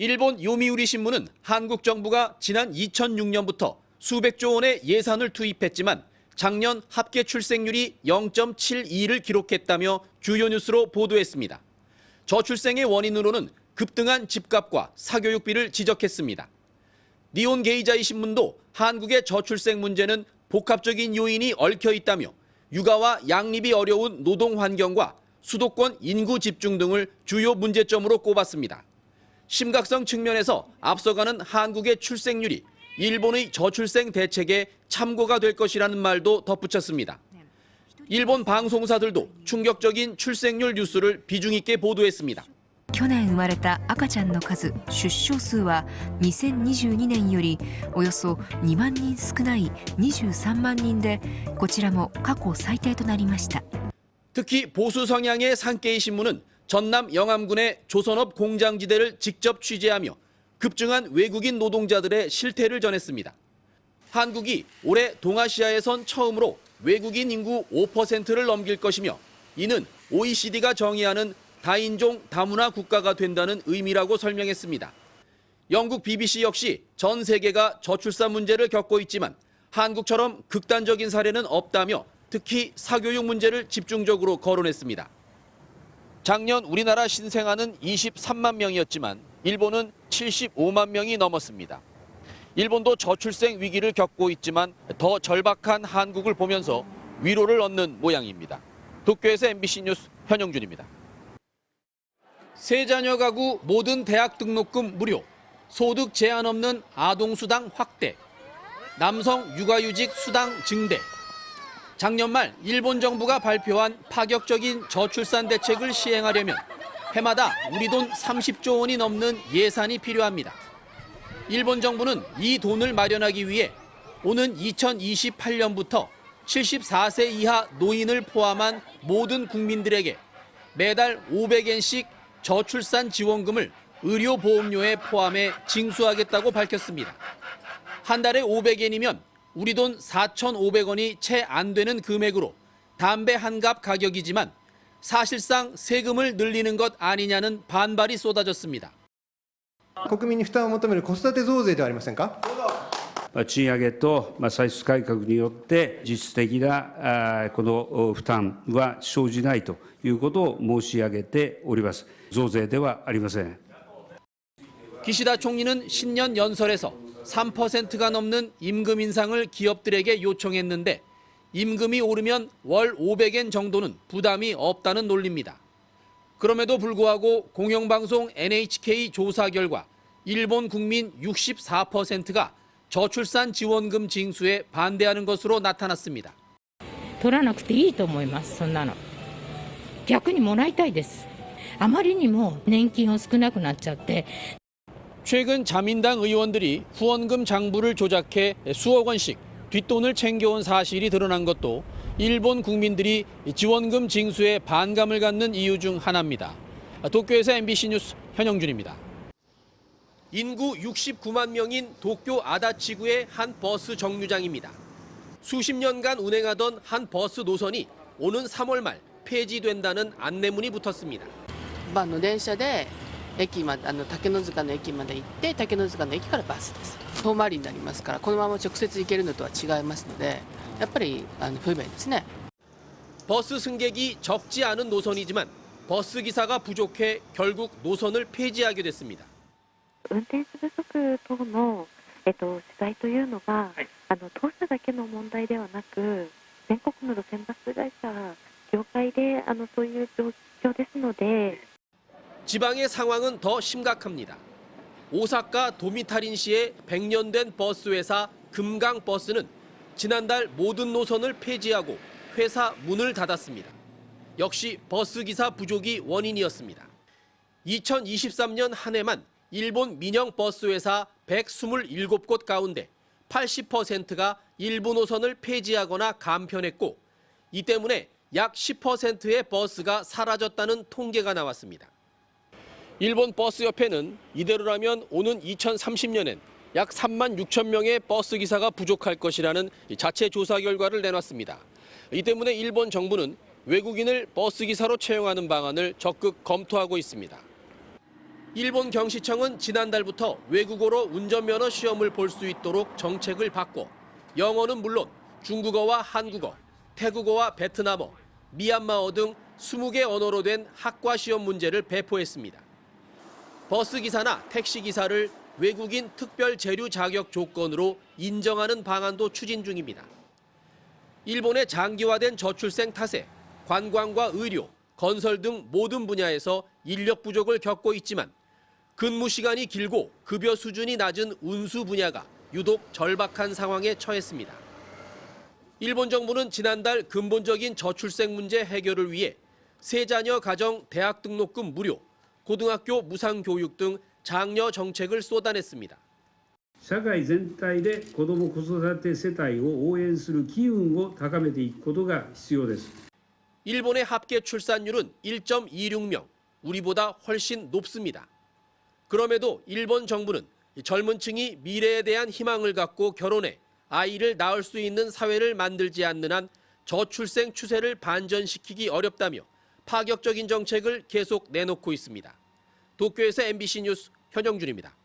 일본 요미우리 신문은 한국 정부가 지난 2006년부터 수백조 원의 예산을 투입했지만 작년 합계 출생률이 0.72를 기록했다며 주요 뉴스로 보도했습니다. 저출생의 원인으로는 급등한 집값과 사교육비를 지적했습니다. 니온 게이자이 신문도 한국의 저출생 문제는 복합적인 요인이 얽혀 있다며 육아와 양립이 어려운 노동 환경과 수도권 인구 집중 등을 주요 문제점으로 꼽았습니다. 심각성 측면에서 앞서가는 한국의 출생률이 일본의 저출생 대책에 참고가 될 것이라는 말도 덧붙였습니다. 일본 방송사들도 충격적인 출생률 뉴스를 비중 있게 보도했습니다. 去年生まれた赤ちゃんの数、出生数は2022年よりおよそ2万人少ない23万人で、こちらも過去最低となりました。 특히 보수 성향의 산케이 신문은 전남 영암군의 조선업 공장지대를 직접 취재하며 급증한 외국인 노동자들의 실태를 전했습니다. 한국이 올해 동아시아에선 처음으로 외국인 인구 5%를 넘길 것이며 이는 OECD가 정의하는 다인종 다문화 국가가 된다는 의미라고 설명했습니다. 영국 BBC 역시 전 세계가 저출산 문제를 겪고 있지만 한국처럼 극단적인 사례는 없다며 특히 사교육 문제를 집중적으로 거론했습니다. 작년 우리나라 신생아는 23만 명이었지만 일본은 75만 명이 넘었습니다. 일본도 저출생 위기를 겪고 있지만 더 절박한 한국을 보면서 위로를 얻는 모양입니다. 도쿄에서 MBC 뉴스 현영준입니다. 세 자녀 가구 모든 대학 등록금 무료, 소득 제한 없는 아동수당 확대, 남성 육아휴직 수당 증대. 작년 말 일본 정부가 발표한 파격적인 저출산 대책을 시행하려면 해마다 우리 돈 30조 원이 넘는 예산이 필요합니다. 일본 정부는 이 돈을 마련하기 위해 오는 2028년부터 74세 이하 노인을 포함한 모든 국민들에게 매달 500엔씩 저출산 지원금을 의료보험료에 포함해 징수하겠다고 밝혔습니다. 한 달에 500엔이면 우리 돈 4,500원이 채 안 되는 금액으로 담배 한 갑 가격이지만 사실상 세금을 늘리는 것 아니냐는 반발이 쏟아졌습니다. 国民に負担を求める子育て増税ではありませんか。賃上げと歳出改革によって実質的なこの負担は生じないということを申し上げております。増税ではありません。 기시다 총리는 신년 연설에서 3%가 넘는 임금 인상을 기업들에게 요청했는데 임금이 오르면 월 500엔 정도는 부담이 없다는 논리입니다. 그럼에도 불구하고 공영방송 NHK 조사 결과 일본 국민 64%가 저출산 지원금 징수에 반대하는 것으로 나타났습니다. 取らなくていいと思います。そんなの逆にもらいたいです。あまりにも年金を少なくなっちゃって 최근 자민당 의원들이 후원금 장부를 조작해 수억 원씩 뒷돈을 챙겨온 사실이 드러난 것도 일본 국민들이 지원금 징수에 반감을 갖는 이유 중 하나입니다. 도쿄에서 MBC 뉴스 현영준입니다. 인구 69만 명인 도쿄 아다치구의 한 버스 정류장입니다. 수십 년간 운행하던 한 버스 노선이 오는 3월 말 폐지된다는 안내문이 붙었습니다. 番の電車で駅まで竹の塚の駅まで行って竹の塚の駅からバスです。遠回りになりますからこのまま直接行けるのとは違いますのでやっぱり不便ですね。 버스 승객이 적지 않은 노선이지만 버스 기사가 부족해 결국 노선을 폐지하게 됐습니다. 運転手不足等の取材というのが当社だけの問題ではなく全国の路線バス会社業界でそういう状況ですので 지방의 상황은 더 심각합니다. 오사카 도미타린시의 100년 된 버스 회사 금강버스는 지난달 모든 노선을 폐지하고 회사 문을 닫았습니다. 역시 버스 기사 부족이 원인이었습니다. 2023년 한 해만 일본 민영 버스 회사 127곳 가운데 80%가 일부 노선을 폐지하거나 감편했고 이 때문에 약 10%의 버스가 사라졌다는 통계가 나왔습니다. 일본 버스협회는 이대로라면 오는 2030년엔 약 3만 6천 명의 버스 기사가 부족할 것이라는 자체 조사 결과를 내놨습니다. 이 때문에 일본 정부는 외국인을 버스 기사로 채용하는 방안을 적극 검토하고 있습니다. 일본 경시청은 지난달부터 외국어로 운전면허 시험을 볼 수 있도록 정책을 바꿔 영어는 물론 중국어와 한국어, 태국어와 베트남어, 미얀마어 등 20개 언어로 된 학과 시험 문제를 배포했습니다. 버스기사나 택시기사를 외국인 특별 재류 자격 조건으로 인정하는 방안도 추진 중입니다. 일본의 장기화된 저출생 탓에 관광과 의료, 건설 등 모든 분야에서 인력 부족을 겪고 있지만 근무 시간이 길고 급여 수준이 낮은 운수 분야가 유독 절박한 상황에 처했습니다. 일본 정부는 지난달 근본적인 저출생 문제 해결을 위해 세자녀 가정 대학 등록금 무료, 고등학교 무상 교육 등 장려 정책을 쏟아냈습니다. 社会全体で子ども子育て世帯を応援する機運を高めていくことが必要です。 일본의 합계 출산율은 1.26명, 우리보다 훨씬 높습니다. 그럼에도 일본 정부는 젊은 층이 미래에 대한 희망을 갖고 결혼해 아이를 낳을 수 있는 사회를 만들지 않는 한 저출생 추세를 반전시키기 어렵다며 파격적인 정책을 계속 내놓고 있습니다. 도쿄에서 MBC 뉴스 현영준입니다.